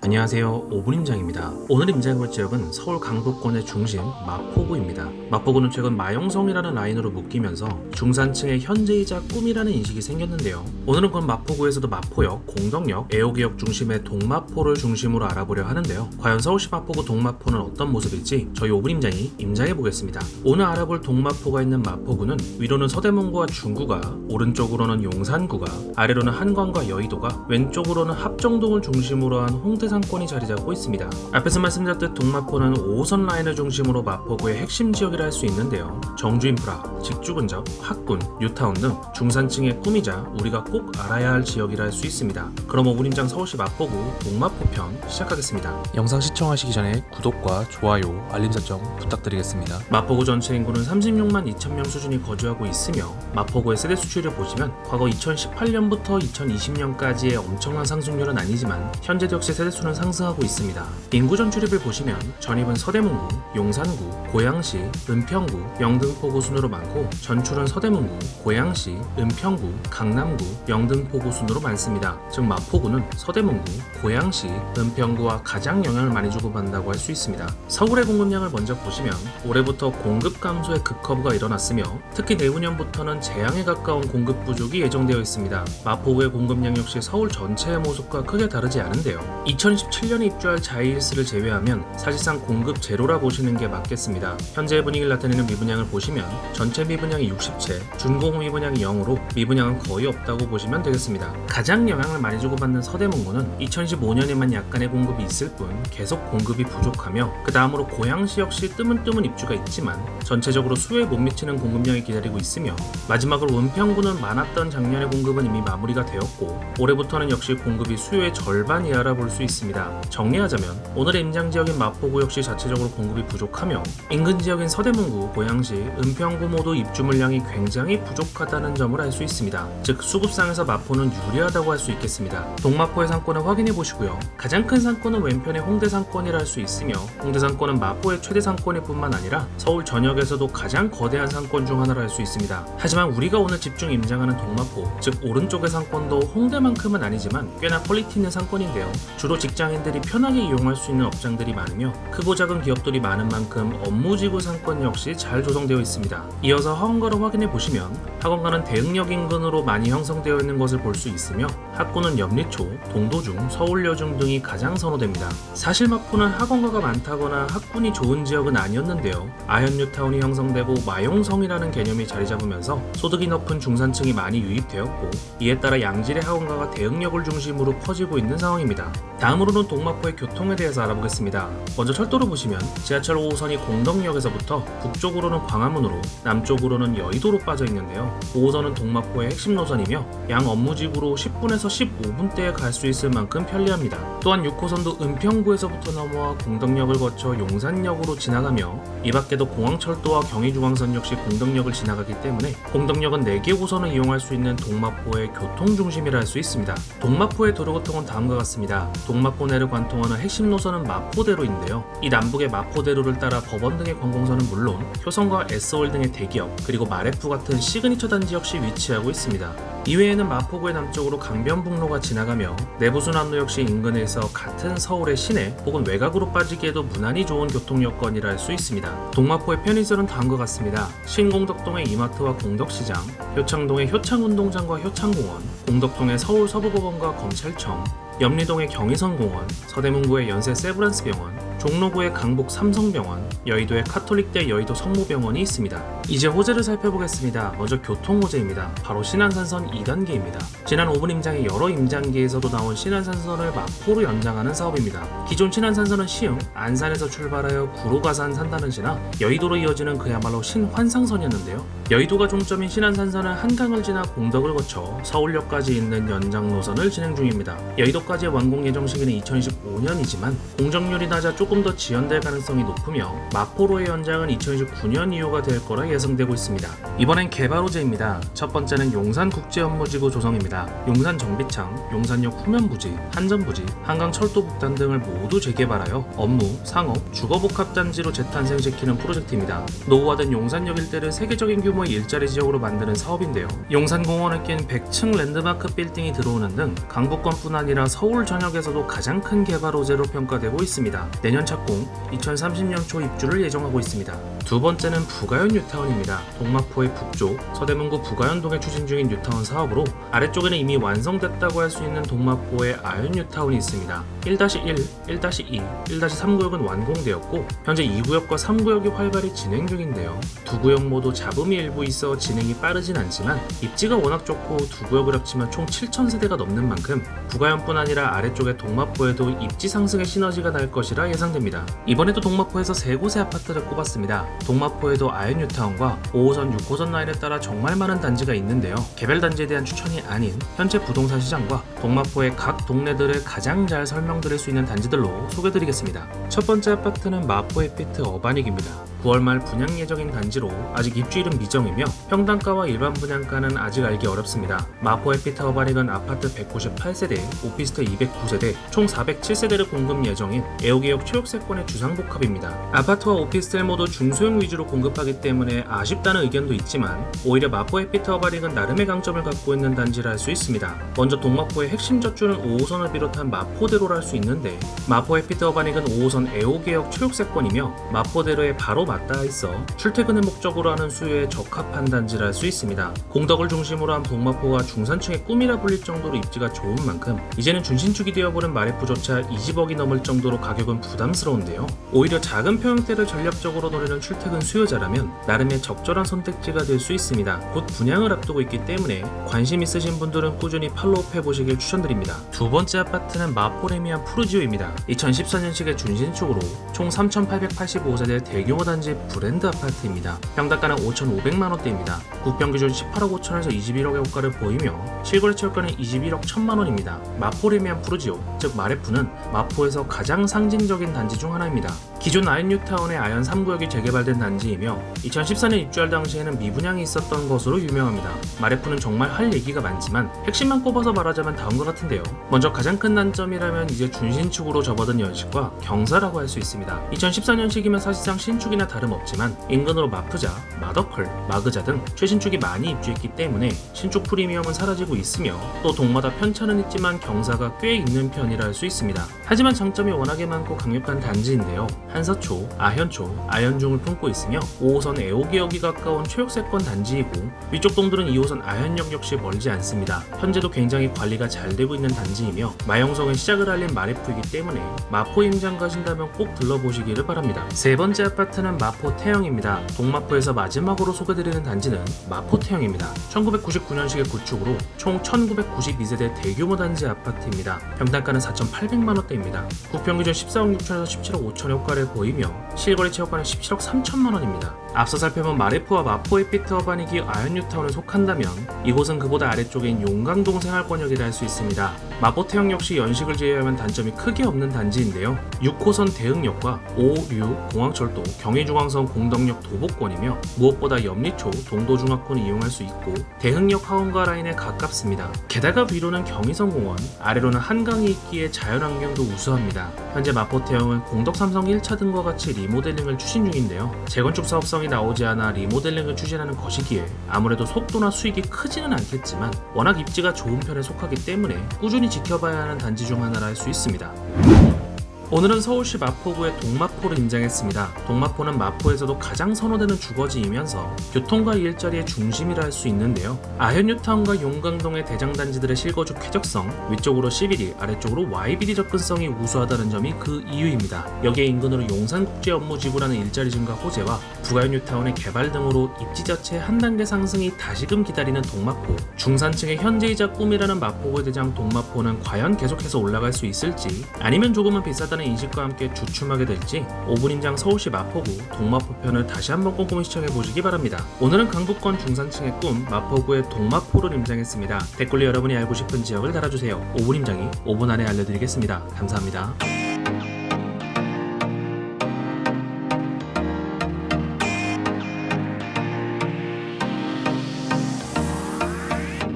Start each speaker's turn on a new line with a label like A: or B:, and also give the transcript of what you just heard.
A: 안녕하세요, 5분 임장입니다. 오늘 임장해볼 지역은 서울 강북권의 중심 마포구입니다. 마포구는 최근 마용성이라는 라인으로 묶이면서 중산층의 현재이자 꿈이라는 인식이 생겼는데요. 오늘은 그럼 마포구에서도 마포역, 공덕역, 애호개역 중심의 동마포를 중심으로 알아보려 하는데요. 과연 서울시 마포구 동마포는 어떤 모습일지 저희 5분 임장이 임장해보겠습니다. 오늘 알아볼 동마포가 있는 마포구는 위로는 서대문구와 중구가, 오른쪽으로는 용산구가, 아래로는 한강과 여의도가, 왼쪽으로는 합정동을 중심으로 한 홍대 상권이 자리 잡고 있습니다. 앞에서 말씀드렸듯 동마포는 5호선 라인을 중심으로 마포구의 핵심 지역이라 할 수 있는데요. 정주 인프라, 직주 근접, 학군, 뉴타운 등 중산층의 꿈이자 우리가 꼭 알아야 할 지역이라 할 수 있습니다. 그럼 5분 임장 서울시 마포구 동마포 편 시작하겠습니다.
B: 영상 시청하시기 전에 구독과 좋아요, 알림 설정 부탁드리겠습니다.
A: 마포구 전체 인구는 36만 2천명 수준이 거주하고 있으며 마포구의 세대 수치를 보시면 과거 2018년부터 2020년까지의 엄청난 상승률은 아니지만 현재도 역시 세대 수는 상승하고 있습니다. 인구 전출입을 보시면 전입은 서대문구, 용산구, 고양시, 은평구, 영등포구 순으로 많고 전출은 서대문구, 고양시, 은평구, 강남구, 영등포구 순으로 많습니다. 즉 마포구는 서대문구, 고양시, 은평구와 가장 영향을 많이 주고받는다고 할 수 있습니다. 서울의 공급량을 먼저 보시면 올해부터 공급 감소의 급커브가 일어났으며 특히 내후년부터는 재앙에 가까운 공급 부족이 예정되어 있습니다. 마포구의 공급량 역시 서울 전체의 모습과 크게 다르지 않은데요. 2017년에 입주할 자이일스를 제외하면 사실상 공급 제로라 보시는 게 맞겠습니다. 현재의 분위기를 나타내는 미분양을 보시면 전체 미분양이 60채, 준공후 미분양이 0으로 미분양은 거의 없다고 보시면 되겠습니다. 가장 영향을 많이 주고받는 서대문구는 2015년에만 약간의 공급이 있을 뿐 계속 공급이 부족하며 그 다음으로 고양시 역시 뜨문뜨문 입주가 있지만 전체적으로 수요에 못 미치는 공급량이 기다리고 있으며 마지막으로 은평구는 많았던 작년의 공급은 이미 마무리가 되었고 올해부터는 역시 공급이 수요의 절반 이하라 볼 수 있습니다. 정리하자면 오늘의 임장 지역인 마포구 역시 자체적으로 공급이 부족하며 인근 지역인 서대문구, 고양시, 은평구 모두 입주 물량이 굉장히 부족하다는 점을 알 수 있습니다. 즉 수급상에서 마포는 유리하다고 할 수 있겠습니다. 동마포의 상권을 확인해 보시고요. 가장 큰 상권은 왼편의 홍대 상권이라 할 수 있으며 홍대 상권은 마포의 최대 상권일 뿐만 아니라 서울 전역에서도 가장 거대한 상권 중 하나라 할 수 있습니다. 하지만 우리가 오늘 집중 임장하는 동마포, 즉 오른쪽의 상권도 홍대만큼은 아니지만 꽤나 퀄리티 있는 상권인데요. 주로 직장인들이 편하게 이용할 수 있는 업장들이 많으며 크고 작은 기업들이 많은 만큼 업무지구 상권 역시 잘 조성되어 있습니다. 이어서 학원가를 확인해 보시면 학원가는 대흥역 인근으로 많이 형성되어 있는 것을 볼 수 있으며 학군은 염리초, 동도중, 서울여중 등이 가장 선호됩니다. 사실 마포는 학원가가 많다거나 학군이 좋은 지역은 아니었는데요. 아현뉴타운이 형성되고 마용성이라는 개념이 자리 잡으면서 소득이 높은 중산층이 많이 유입되었고 이에 따라 양질의 학원가가 대흥역을 중심으로 퍼지고 있는 상황입니다. 다음으로는 동마포의 교통에 대해서 알아보겠습니다. 먼저 철도로 보시면 지하철 5호선이 공덕역에서부터 북쪽으로는 광화문으로 남쪽으로는 여의도로 빠져 있는데요. 5호선은 동마포의 핵심 노선이며 양 업무지구로 10분에서 15분대에 갈 수 있을 만큼 편리합니다. 또한 6호선도 은평구에서부터 넘어와 공덕역을 거쳐 용산역으로 지나가며 이 밖에도 공항철도와 경의중앙선 역시 공덕역을 지나가기 때문에 공덕역은 4개 호선을 이용할 수 있는 동마포의 교통중심이라 할 수 있습니다. 동마포의 도로교통은 다음과 같습니다. 동마포 내를 관통하는 핵심 노선은 마포대로인데요. 이 남북의 마포대로를 따라 법원 등의 관공서는 물론 효성과 S홀 등의 대기업 그리고 마레프 같은 시그니처 단지 역시 위치하고 있습니다. 이외에는 마포구의 남쪽으로 강변북로가 지나가며 내부순환로 역시 인근에서 같은 서울의 시내 혹은 외곽으로 빠지기에도 무난히 좋은 교통 여건이라 할 수 있습니다. 동마포의 편의시설은 다음과 같습니다. 신공덕동의 이마트와 공덕시장, 효창동의 효창운동장과 효창공원, 공덕동의 서울서부법원과 검찰청, 염리동의 경의선공원, 서대문구의 연세 세브란스병원, 종로구의 강북 삼성병원, 여의도의 카톨릭대 여의도 성모병원이 있습니다. 이제 호재를 살펴보겠습니다. 먼저 교통호재입니다. 바로 신안산선 2단계입니다. 지난 5분 임장의 여러 임장기에서도 나온 신안산선을 마포로 연장하는 사업입니다. 기존 신안산선은 시흥, 안산에서 출발하여 구로가산 산다는 시나 여의도로 이어지는 그야말로 신환상선이었는데요. 여의도가 종점인 신안산선은 한강을 지나 공덕을 거쳐 서울역까지 있는 연장 노선을 진행 중입니다. 여의도까지의 완공 예정 시기는 2025년이지만 공정률이 낮아 조금 조금 더 지연될 가능성이 높으며 마포로의 연장은 2029년 이후가 될 거라 예상되고 있습니다. 이번엔 개발 호재입니다. 첫 번째는 용산국제업무지구 조성입니다. 용산 정비창, 용산역 후면부지, 한전부지, 한강철도북단 등을 모두 재개발하여 업무, 상업, 주거복합단지로 재탄생시키는 프로젝트입니다. 노후화된 용산역 일대를 세계적인 규모의 일자리 지역으로 만드는 사업인데요. 용산공원에 낀 100층 랜드마크 빌딩이 들어오는 등 강북권뿐 아니라 서울 전역에서도 가장 큰 개발 호재로 평가되고 있습니다. 내년 착공, 2030년 초 입주를 예정하고 있습니다. 두 번째는 부가현 뉴타운입니다. 동마포의 북쪽, 서대문구 부가현동에 추진 중인 뉴타운 사업으로 아래쪽에는 이미 완성됐다고 할 수 있는 동마포의 아현 뉴타운이 있습니다. 1-1, 1-2, 1-3 구역은 완공되었고 현재 2구역과 3구역이 활발히 진행 중인데요. 두 구역 모두 잡음이 일부 있어 진행이 빠르진 않지만 입지가 워낙 좋고 두 구역을 합치면 총 7,000세대가 넘는 만큼 부가현뿐 아니라 아래쪽의 동마포에도 입지 상승의 시너지가 날 것이라 예상됩니다. 이번에도 동마포에서 세 곳의 아파트를 꼽았습니다. 동마포에도 아현 뉴타운과 5호선, 6호선 라인에 따라 정말 많은 단지가 있는데요. 개별 단지에 대한 추천이 아닌 현재 부동산 시장과 동마포의 각 동네들을 가장 잘 설명드릴 수 있는 단지들로 소개드리겠습니다. 첫 번째 아파트는 마포 해피트 어바닉입니다. 9월 말 분양 예정인 단지로 아직 입주일은 미정이며 평당가와 일반 분양가는 아직 알기 어렵습니다. 마포 해피트 어바닉은 아파트 198세대, 오피스텔 209세대, 총 407세대를 공급 예정인 애호개역 체육세권의 주상복합입니다. 아파트와 오피스텔 모두 중소형 위주로 공급하기 때문에 아쉽다는 의견도 있지만 오히려 마포 해피트 어바닉은 나름의 강점을 갖고 있는 단지라 할 수 있습니다. 먼저 동마포의 핵심 젖주는 5호선을 비롯한 마포대로라 할 수 있는데 마포 해피트 어바닉은 5호선 애호개역 체육세권이며 마포대로에 바로 맞닿아 있어 출퇴근을 목적으로 하는 수요에 적합한 단지라 할 수 있습니다. 공덕을 중심으로 한 동마포가 중산층의 꿈이라 불릴 정도로 입지가 좋은 만큼 이제는 준신축이 되어버린 마레프조차 20억이 넘을 정도로 가격은 부담스러운데요. 오히려 작은 평형대를 전략적으로 노리는 출퇴근 수요자라면 나름의 적절한 선택지가 될 수 있습니다. 곧 분양을 앞두고 있기 때문에 관심 있으신 분들은 꾸준히 팔로우업 해보시길 추천드립니다. 두 번째 아파트는 마포레미안 푸르지오입니다. 2014년식의 준신축으로 총 3,885세대 대규모 단지 브랜드 아파트입니다. 평당가는 5,500만원대입니다. 국평기준 18억 5천에서 21억의 호가를 보이며 실거래 최저가는 21억 1천만원입니다. 마포레미안 푸르지오, 즉 마레프는 마포에서 가장 상징적인 단지 중 하나입니다. 기존 아현 뉴타운의 아현 3구역이 재개발된 단지이며 2014년 입주할 당시에는 미분양이 있었던 것으로 유명합니다. 마레프는 정말 할 얘기가 많지만 핵심만 꼽아서 말하자면 다음과 같은데요. 먼저 가장 큰 단점이라면 이제 준신축으로 접어든 연식과 경사라고 할 수 있습니다. 2014년식이면 사실상 신축이나 다름없지만 인근으로 마프자, 마더컬, 마그자 등 최신축이 많이 입주했기 때문에 신축 프리미엄은 사라지고 있으며 또 동마다 편차는 있지만 경사가 꽤 있는 편이라 할 수 있습니다. 하지만 장점이 워낙에 많고 강력한 단지인데요. 한서초, 아현초, 아현중을 품고 있으며 5호선 애호개역이 가까운 최역세권 단지이고 위쪽 동들은 2호선 아현역 역시 멀지 않습니다. 현재도 굉장히 관리가 잘 되고 있는 단지이며 마영성의 시작을 알린 마레프이기 때문에 마포 임장 가신다면 꼭 들러보시기를 바랍니다. 세 번째 아파트는 마포태영입니다. 동마포에서 마지막으로 소개드리는 단지는 마포태영입니다. 1999년식의 구축으로 총 1992세대 대규모 단지 아파트입니다. 평당가는 4,800만원대입니다. 국평기준 14억 6천에서 17억 5천의 호가를 보이며 실거래 최저가는 17억 3천만원입니다. 앞서 살펴본 마레프와 마포 해피트 어바닉이 아현 뉴타운에 속한다면 이곳은 그보다 아래쪽인 용강동 생활권역이라 할 수 있습니다. 마포태영 역시 연식을 제외하면 단점이 크게 없는 단지인데요. 6호선 대흥역과 5, 6 공항철도, 경의중앙선 공덕역 도보권이며 무엇보다 염리초, 동도중화권을 이용할 수 있고 대흥역 하원가 라인에 가깝습니다. 게다가 위로는 경의선공원, 아래로는 한강이 있기에 자연환경도 우수합니다. 현재 마포태영은 공덕삼성 1차 등과 같이 리모델링을 추진 중인데요. 재건축 사업성이 나오지 않아 리모델링을 추진하는 것이기에 아무래도 속도나 수익이 크지는 않겠지만 워낙 입지가 좋은 편에 속하기 때문에 꾸준히 지켜봐야 하는 단지 중 하나라 할 수 있습니다. 오늘은 서울시 마포구의 동마포를 임장했습니다. 동마포는 마포에서도 가장 선호되는 주거지이면서 교통과 일자리의 중심이라 할 수 있는데요. 아현 뉴타운과 용강동의 대장단지들의 실거주 쾌적성, 위쪽으로 CBD, 아래쪽으로 YBD 접근성이 우수하다는 점이 그 이유입니다. 여기에 인근으로 용산국제업무지구라는 일자리 증가 호재와 부가현 뉴타운의 개발 등으로 입지 자체 한 단계 상승이 다시금 기다리는 동마포, 중산층의 현재이자 꿈이라는 마포구의 대장 동마포는 과연 계속해서 올라갈 수 있을지 아니면 조금은 비싸다는 인식과 함께 주춤하게 될지 5분 임장 서울시 마포구 동마포 편을 다시 한번 꼼꼼히 시청해보시기 바랍니다. 오늘은 강북권 중산층의 꿈 마포구의 동마포를 임장했습니다. 댓글로 여러분이 알고 싶은 지역을 달아주세요. 5분 임장이 5분 안에 알려드리겠습니다. 감사합니다.